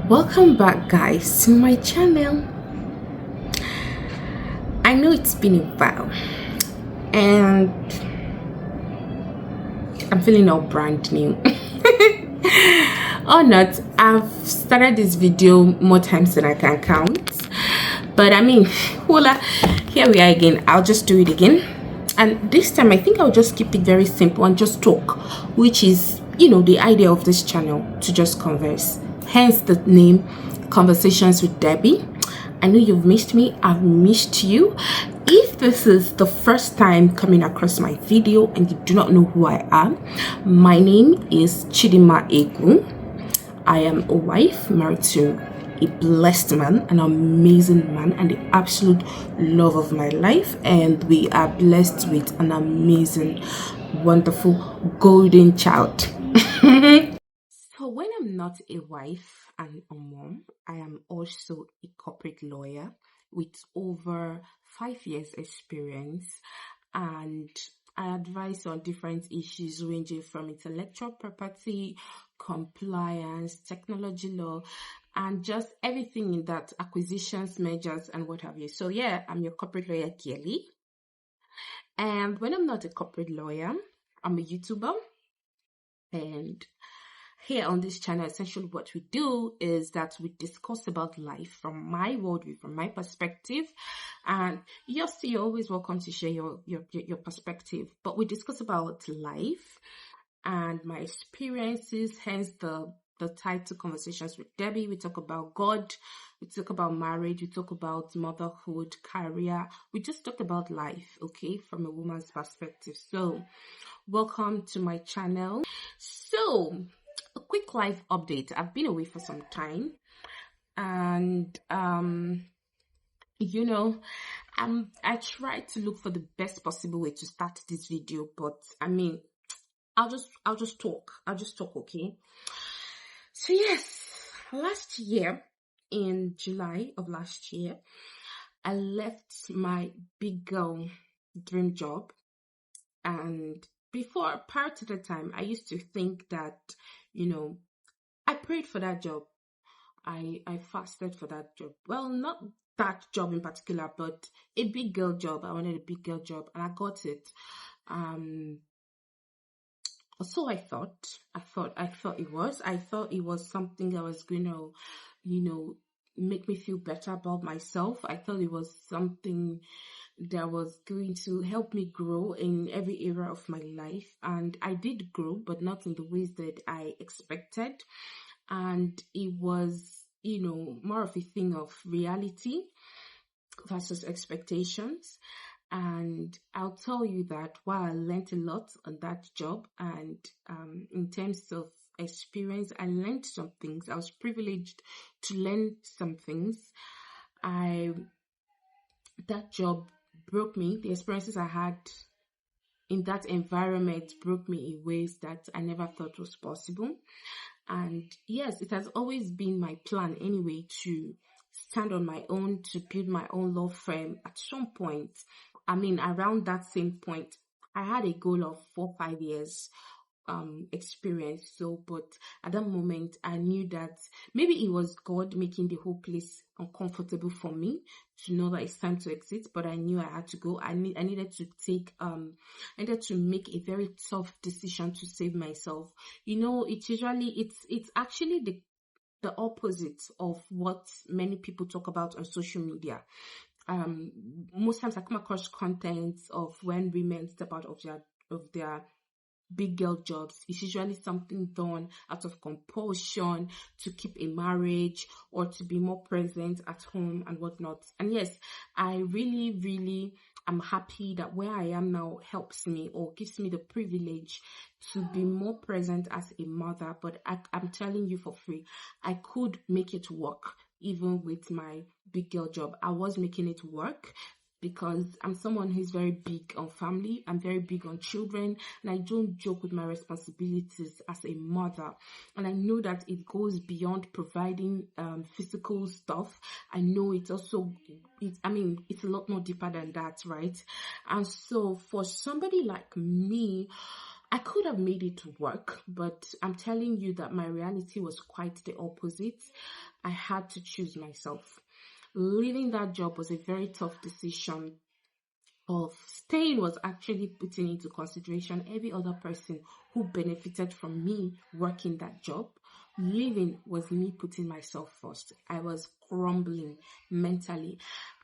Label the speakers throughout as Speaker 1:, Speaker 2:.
Speaker 1: Welcome back, guys, to my channel. I know it's been a while, and I'm feeling all brand new. Or not, I've started this video more times than I can count. But I mean, voila, here we are again. I'll just do it again. And this time, I think I'll just keep it very simple and just talk, which is, the idea of this channel, to just converse. Hence the name, Conversations with Debbie. I know you've missed me. I've missed you. If this is the first time coming across my video and you do not know who I am, my name is Chidima Egu. I am a wife married to a blessed man, an amazing man, and the absolute love of my life. And we are blessed with an amazing, wonderful, golden child. So when I'm not a wife and a mom, I am also a corporate lawyer with over 5 years experience, and I advise on different issues ranging from intellectual property, compliance, technology law, and just everything in that, acquisitions, mergers, and what have you. So yeah, I'm your corporate lawyer, Kelly. And when I'm not a corporate lawyer, I'm a YouTuber. And here on this channel, essentially what we do is that we discuss about life from my worldview, from my perspective. And you're always welcome to share your perspective. But we discuss about life and my experiences, hence the title Conversations with Debbie. We talk about God, we talk about marriage, we talk about motherhood, career. We just talk about life, okay, from a woman's perspective. So welcome to my channel. So a quick life update. I've been away for some time, and I tried to look for the best possible way to start this video, but I mean, I'll just talk, okay? So yes, last year, in July of last year, I left my big girl dream job. And prior to the time, I used to think that, I prayed for that job. I fasted for that job. Well, not that job in particular, but a big girl job. I wanted a big girl job, and I got it. So I thought it was. I thought it was something that was going to, make me feel better about myself. I thought it was something that was going to help me grow in every area of my life. And I did grow, but not in the ways that I expected. And it was, more of a thing of reality versus expectations. And I'll tell you that while I learned a lot on that job, and in terms of experience, I learned some things. I was privileged to learn some things. That job broke me. The experiences I had in that environment broke me in ways that I never thought was possible. And yes, it has always been my plan anyway to stand on my own, to build my own law firm at some point. I mean, around that same point, I had a goal of 4-5 years experience. So, but at that moment, I knew that maybe it was God making the whole place uncomfortable for me to know that it's time to exit. But I knew I had to go. I needed to make a very tough decision to save myself. It's actually the opposite of what many people talk about on social media. Most times I come across content of when women step out of their big girl jobs. It's usually something done out of compulsion to keep a marriage or to be more present at home and whatnot. And yes, I really, really am happy that where I am now helps me or gives me the privilege to be more present as a mother. But I'm telling you for free, I could make it work even with my big girl job. I was making it work because I'm someone who's very big on family. I'm very big on children, and I don't joke with my responsibilities as a mother. And I know that it goes beyond providing physical stuff. I know it's it's a lot more deeper than that, right? And so for somebody like me, I could have made it work, but I'm telling you that my reality was quite the opposite. I had to choose myself. Leaving that job was a very tough decision. Of staying was actually putting into consideration every other person who benefited from me working that job. Leaving was me putting myself first. I was crumbling mentally.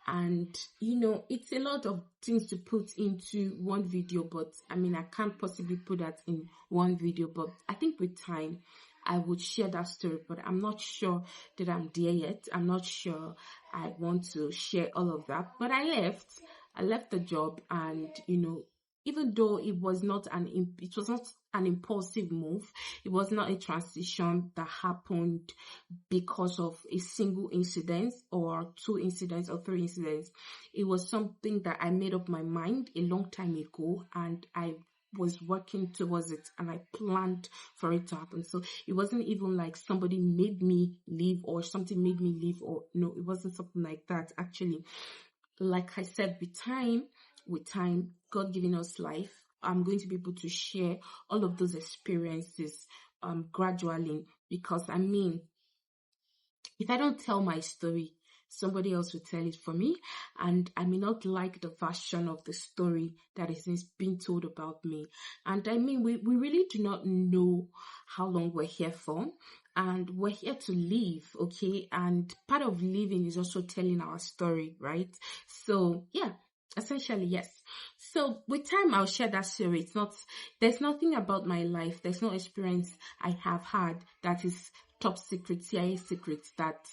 Speaker 1: And it's a lot of things to put into one video, but I mean, I can't possibly put that in one video, but I think with time I would share that story, but I'm not sure that I'm there yet. I'm not sure I want to share all of that, but I left the job, and even though it was not an impulsive move, it was not a transition that happened because of a single incident or two incidents or three incidents. It was something that I made up my mind a long time ago, and I was working towards it, and I planned for it to happen. So it wasn't even like somebody made me leave or something made me leave, or no, it wasn't something like that. Actually, like I said, with time, God giving us life, I'm going to be able to share all of those experiences gradually, because I mean, if I don't tell my story, somebody else will tell it for me, and I may not like the version of the story that is being told about me. And I mean, we really do not know how long we're here for, and we're here to live, okay? And part of living is also telling our story, right? So yeah, essentially, yes. So with time, I'll share that story. There's nothing about my life, there's no experience I have had that is top secret, CIA secret, that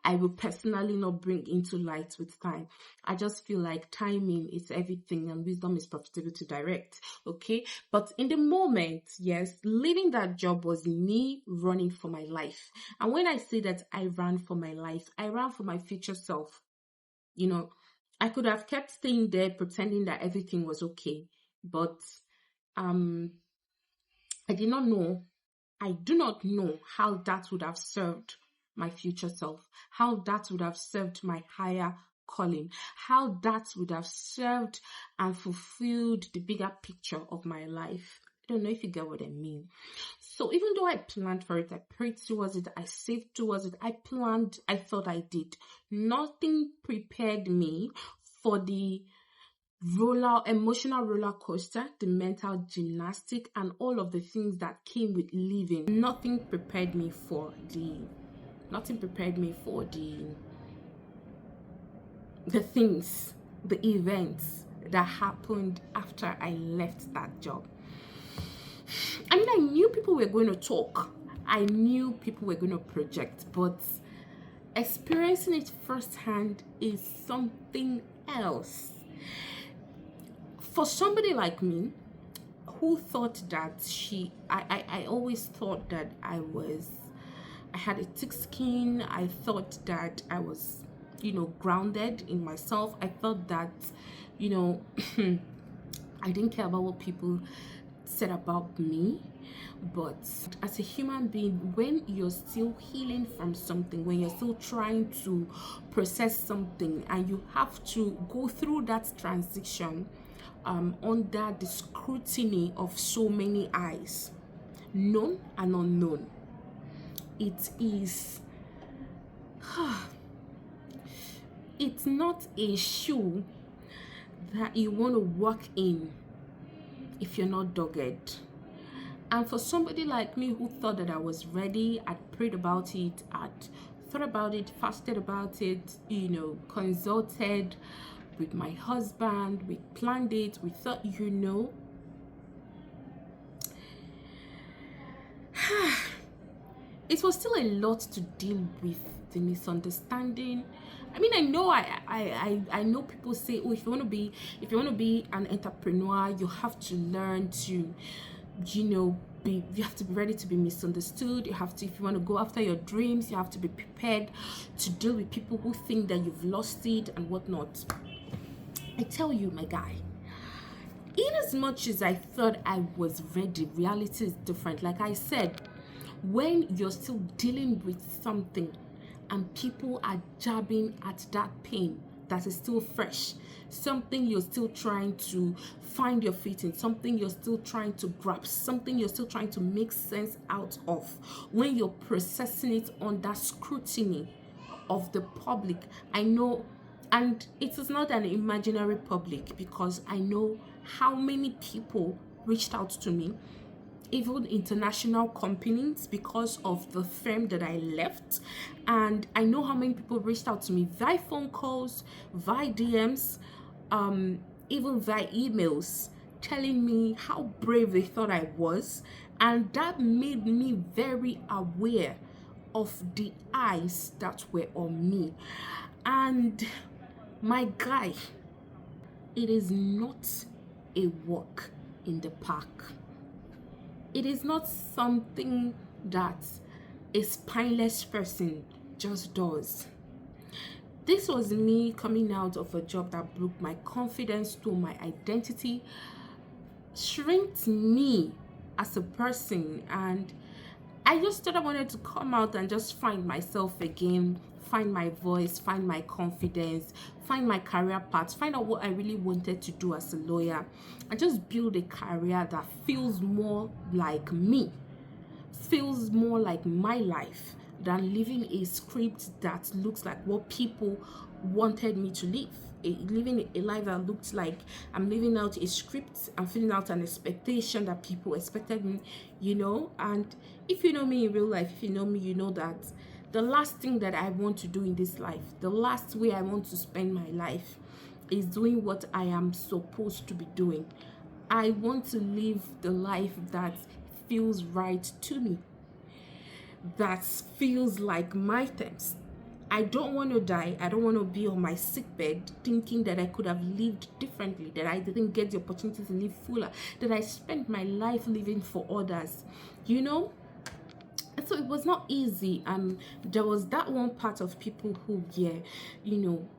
Speaker 1: I will personally not bring into light with time. I just feel like timing is everything, and wisdom is profitable to direct. Okay. But in the moment, yes, leaving that job was me running for my life. And when I say that I ran for my life, I ran for my future self. I could have kept staying there pretending that everything was okay, but I do not know how that would have served my future self, how that would have served my higher calling, how that would have served and fulfilled the bigger picture of my life. I don't know if you get what I mean. So even though I planned for it, I prayed towards it, I saved towards it, I planned, I thought I did, nothing prepared me for the emotional roller coaster, the mental gymnastic, and all of the things that came with living. Nothing prepared me for the things, the events that happened after I left that job. I mean, I knew people were going to talk, I knew people were going to project, but experiencing it firsthand is something else. For somebody like me, who thought that I always thought that I had a thick skin. I thought that I was, grounded in myself. I thought that, I didn't care about what people said about me. But as a human being, when you're still healing from something, when you're still trying to process something, and you have to go through that transition under the scrutiny of so many eyes, known and unknown, it is it's not a shoe that you want to walk in if you're not dogged. And for somebody like me who thought that I was ready, I'd prayed about it, I'd thought about it, fasted about it, consulted with my husband, we planned it, we thought, it was still a lot to deal with, the misunderstanding. I mean, I know I know people say, oh, if you want to be an entrepreneur, you have to learn to, you have to be ready to be misunderstood. You have to, if you want to go after your dreams, you have to be prepared to deal with people who think that you've lost it and whatnot. I tell you, my guy, in as much as I thought I was ready, reality is different. Like I said, when you're still dealing with something and people are jabbing at that pain, that is still fresh, something you're still trying to find your feet in, something you're still trying to grasp, something you're still trying to make sense out of. When you're processing it under scrutiny of the public, I know, and it is not an imaginary public, because I know how many people reached out to me, even international companies, because of the firm that I left. And I know how many people reached out to me via phone calls, via DMs, even via emails, telling me how brave they thought I was. And that made me very aware of the eyes that were on me. And my guy, it is not a walk in the park. It is not something that a spineless person just does. This was me coming out of a job that broke my confidence, stole my identity, shrinked me as a person, and I just thought I wanted to come out and just find myself again, find my voice, find my confidence, find my career path, find out what I really wanted to do as a lawyer, and just build a career that feels more like me, feels more like my life, than living a script that looks like what people wanted me to live. Living a life that looks like I'm living out a script, I'm filling out an expectation that people expected me, And if you know me in real life, if you know me, you know that the last thing that I want to do in this life, the last way I want to spend my life, is doing what I am supposed to be doing. I want to live the life that feels right to me, that feels like my terms. I don't want to die. I don't want to be on my sickbed thinking that I could have lived differently, that I didn't get the opportunity to live fuller, that I spent my life living for others, So it was not easy. There was that one part of people who,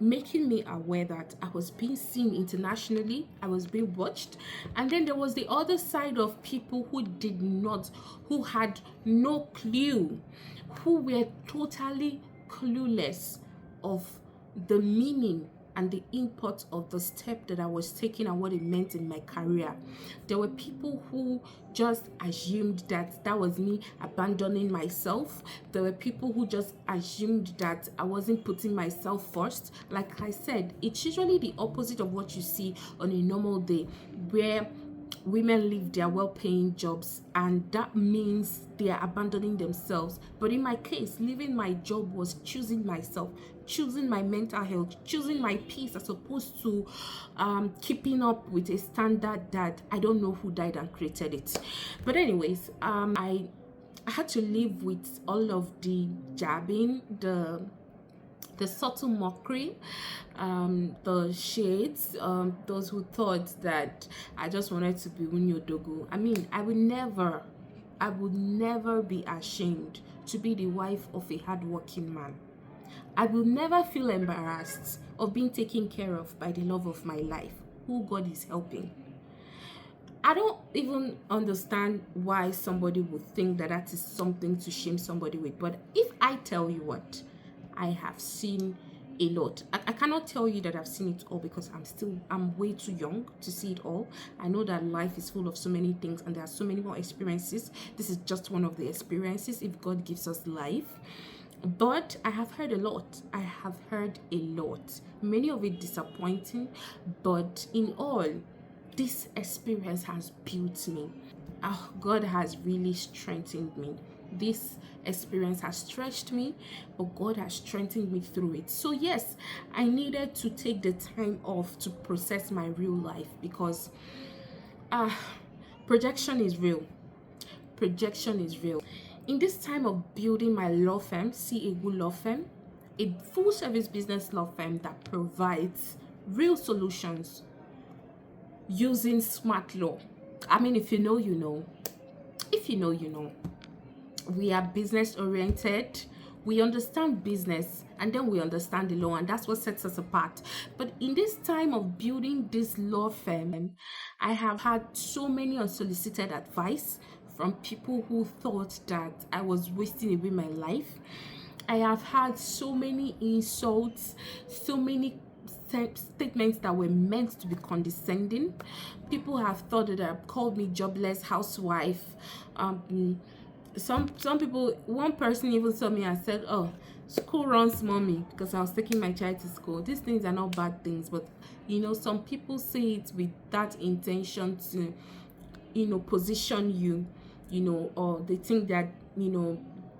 Speaker 1: making me aware that I was being seen internationally, I was being watched. And then there was the other side of people who had no clue, who were totally clueless of the meaning and the import of the step that I was taking and what it meant in my career. There were people who just assumed that was me abandoning myself. There were people who just assumed that I wasn't putting myself first. Like I said, it's usually the opposite of what you see on a normal day, where women leave their well-paying jobs, and that means they are abandoning themselves. But in my case, leaving my job was choosing myself, choosing my mental health, choosing my peace, as opposed to keeping up with a standard that I don't know who died and created it. But anyways, I had to live with all of the jabbing, the subtle mockery, the shades, those who thought that I just wanted to be Unyodogu. I mean, I would never be ashamed to be the wife of a hardworking man. I will never feel embarrassed of being taken care of by the love of my life, who God is helping. I don't even understand why somebody would think that is something to shame somebody with. But if I tell you what, I have seen a lot. I cannot tell you that I've seen it all, because I'm way too young to see it all. I know that life is full of so many things and there are so many more experiences. This is just one of the experiences, if God gives us life. But I have heard a lot. Many of it disappointing, but in all, this experience has built me. God has really strengthened me. This experience has stretched me, but God has strengthened me through it. So yes, I needed to take the time off to process my real life, because projection is real. In this time of building my law firm, CA Good Law Firm, a full service business law firm that provides real solutions using smart law. I mean, if you know, you know. If you know, you know. We are business oriented. We understand business, and then we understand the law, and that's what sets us apart. But in this time of building this law firm, I have had so many unsolicited advice from people who thought that I was wasting away my life. I have had so many insults, so many statements that were meant to be condescending. People have thought that have called me jobless housewife. Some people, one person even saw me and said, "Oh, school runs mommy," because I was taking my child to school. These things are not bad things, but some people say it with that intention to position you, or they think that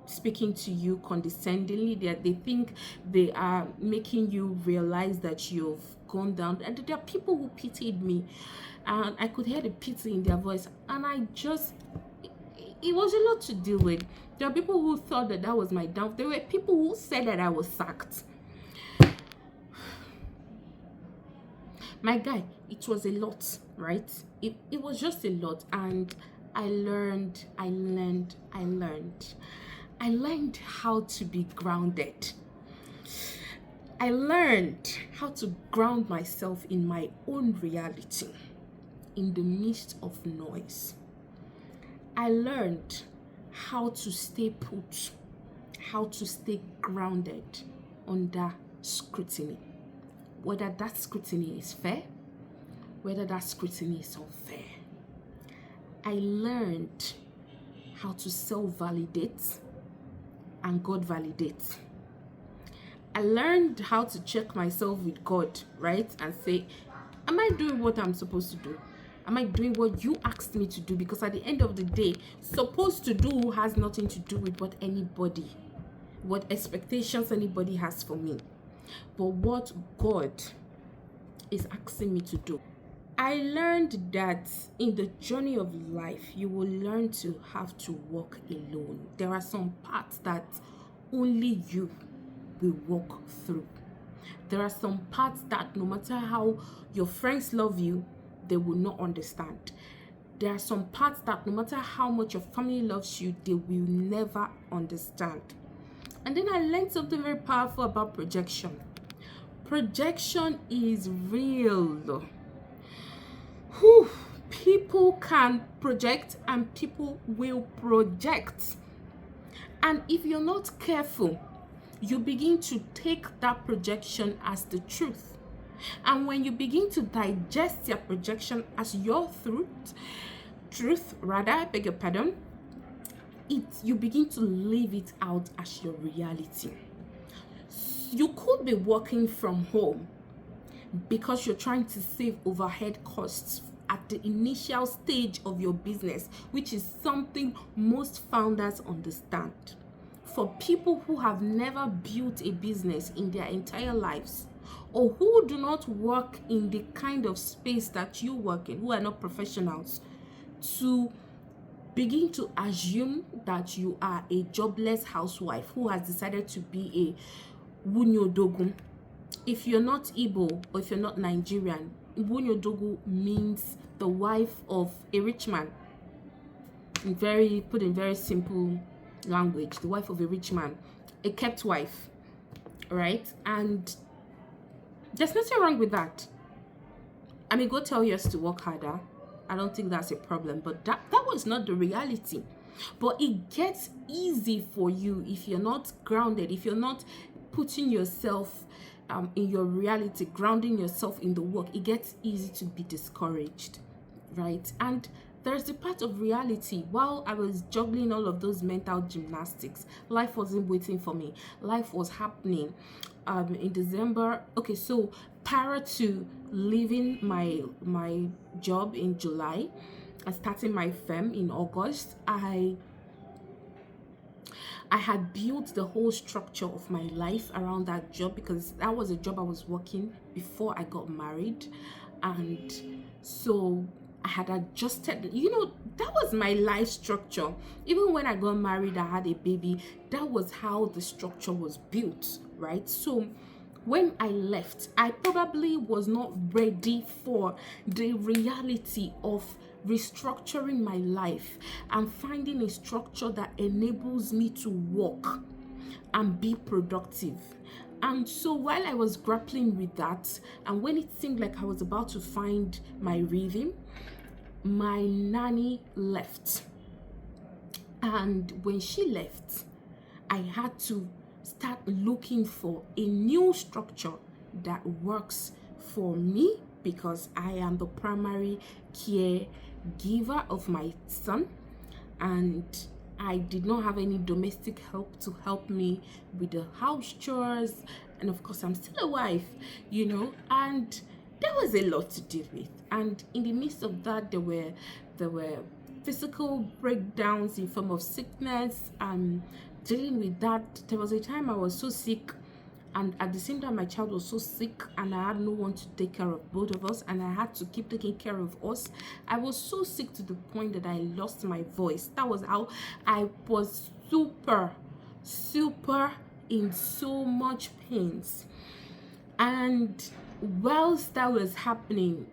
Speaker 1: speaking to you condescendingly, that they think they are making you realize that you've gone down. And there are people who pitied me, and I could hear the pity in their voice, and it was a lot to deal with. There are people who thought that was my downfall. There were people who said that I was sacked. My guy, it was a lot, right? It was just a lot, and I learned how to be grounded. I learned how to ground myself in my own reality in the midst of noise. I learned how to stay put, how to stay grounded under scrutiny. Whether that scrutiny is fair, whether that scrutiny is unfair. I learned how to self-validate and God validate. I learned how to check myself with God, right? And say, am I doing what I'm supposed to do? Am I doing what you asked me to do? Because at the end of the day, supposed to do has nothing to do with what expectations anybody has for me, but what God is asking me to do. I learned that in the journey of life, you will learn to have to walk alone. There are some paths that only you will walk through. There are some paths that no matter how your friends love you, they will not understand. There are some parts that no matter how much your family loves you, they will never understand. And then I learned something very powerful about projection. Projection is real. People can project and people will project. And if you're not careful, you begin to take that projection as the truth. And when you begin to digest your projection as your truth, you begin to live it out as your reality. You could be working from home because you're trying to save overhead costs at the initial stage of your business, which is something most founders understand. For people who have never built a business in their entire lives, or who do not work in the kind of space that you work in, who are not professionals, to begin to assume that you are a jobless housewife who has decided to be a wunyodogun. If you're not Igbo or if you're not Nigerian, wunyodogu means the wife of a rich man. Put in very simple language, the wife of a rich man, a kept wife, right? And there's nothing wrong with that. I mean, go tell yours to work harder. I don't think that's a problem, but that was not the reality. But it gets easy for you if you're not grounded, if you're not putting yourself in your reality, grounding yourself in the work. It gets easy to be discouraged, right? And there's the part of reality. While I was juggling all of those mental gymnastics, life wasn't waiting for me. Life was happening. In December, okay, so prior to leaving my job in July and starting my firm in August, I had built the whole structure of my life around that job, because that was a job I was working before I got married. And so I had adjusted, that was my life structure. Even when I got married, I had a baby. That was how the structure was built, right? So when I left, I probably was not ready for the reality of restructuring my life and finding a structure that enables me to work and be productive. And so while I was grappling with that, and when it seemed like I was about to find my rhythm, my nanny left. And when she left, I had to start looking for a new structure that works for me because I am the primary caregiver of my son, and I did not have any domestic help to help me with the house chores, and of course I'm still a wife, and there was a lot to deal with. And in the midst of that, there were physical breakdowns in form of sickness. Dealing with that, there was a time I was so sick, and at the same time my child was so sick, and I had no one to take care of both of us, and I had to keep taking care of us. I was so sick to the point that I lost my voice. That was how I was super in so much pains. And whilst that was happening,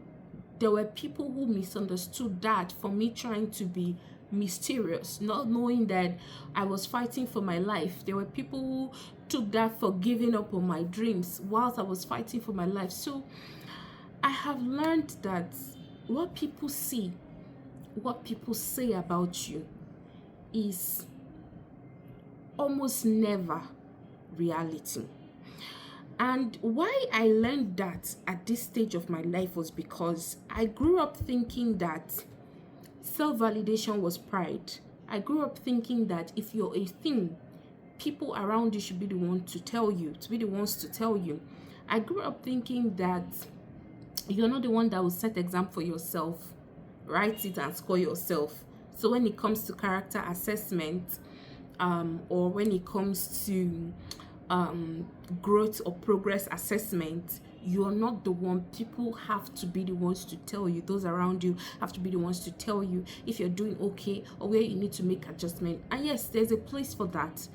Speaker 1: there were people who misunderstood that for me trying to be mysterious, not knowing that I was fighting for my life. There were people who took that for giving up on my dreams whilst I was fighting for my life. So I have learned that what people see, what people say about you is almost never reality. And why I learned that at this stage of my life was because I grew up thinking that self-validation was pride. I grew up thinking that if you're a thing, people around you should be the ones to tell you. I grew up thinking that you're not the one that will set exam for yourself, write it and score yourself. So when it comes to character assessment, or when it comes to growth or progress assessment, you're not the one. People have to be the ones to tell you. Those around you have to be the ones to tell you if you're doing okay or where you need to make adjustment. And yes, there's a place for that,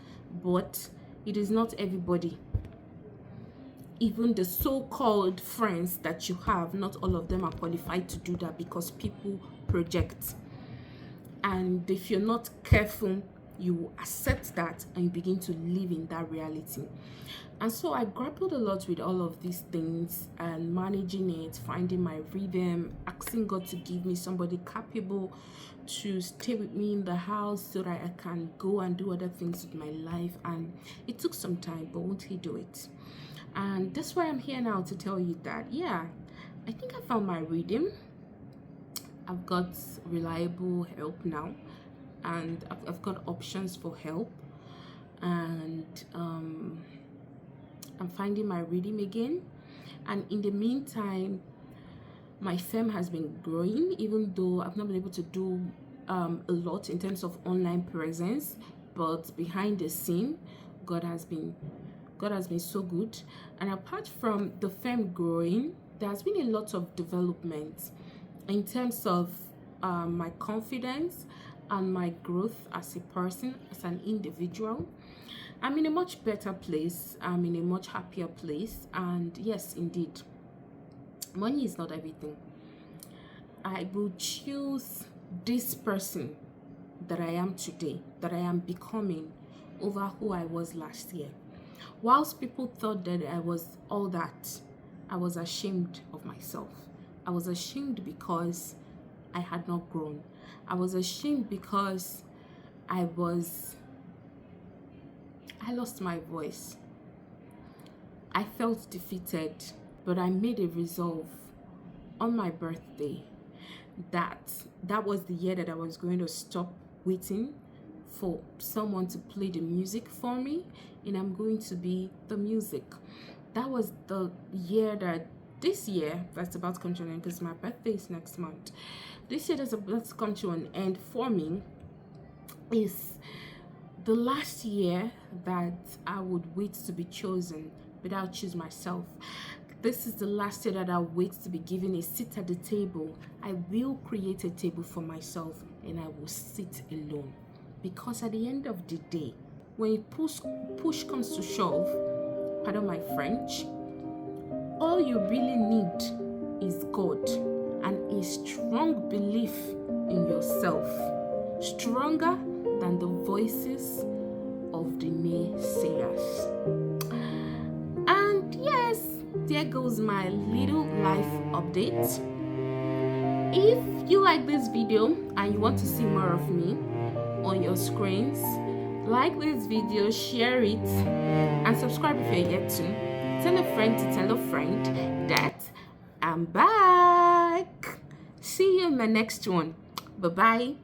Speaker 1: but it is not everybody. Even the so-called friends that you have, not all of them are qualified to do that, because people project. And if you're not careful, you accept that and you begin to live in that reality. And so I grappled a lot with all of these things and managing it, finding my rhythm, asking God to give me somebody capable to stay with me in the house so that I can go and do other things with my life. And it took some time, but won't He do it? And that's why I'm here now to tell you that, yeah, I think I found my rhythm. I've got reliable help now, and I've got options for help, and I'm finding my rhythm again. And in the meantime, my firm has been growing, even though I've not been able to do a lot in terms of online presence, but behind the scene, God has been so good. And apart from the firm growing, there has been a lot of development in terms of my confidence and my growth as a person, as an individual. I'm in a much better place. I'm in a much happier place. And yes, indeed, money is not everything. I will choose this person that I am today, that I am becoming, over who I was last year. Whilst people thought that I was all that, I was ashamed of myself. I was ashamed because I had not grown. I was ashamed because I lost my voice. I felt defeated, but I made a resolve on my birthday that was the year that I was going to stop waiting for someone to play the music for me, and I'm going to be the music. That was the year that this year that's about to come to an end, because my birthday is next month. This year that's about to come to an end for me is the last year that I would wait to be chosen, but I'll choose myself. This is the last year that I'll wait to be given a seat at the table. I will create a table for myself and I will sit alone. Because at the end of the day, when push comes to shove, pardon my French, all you really need is God and a strong belief in yourself, stronger than the voices of the naysayers. And yes, there goes my little life update. If you like this video and you want to see more of me on your screens, like this video, share it, and subscribe if you're yet to. tell a friend to tell a friend that I'm back. See you in the next one. Bye bye.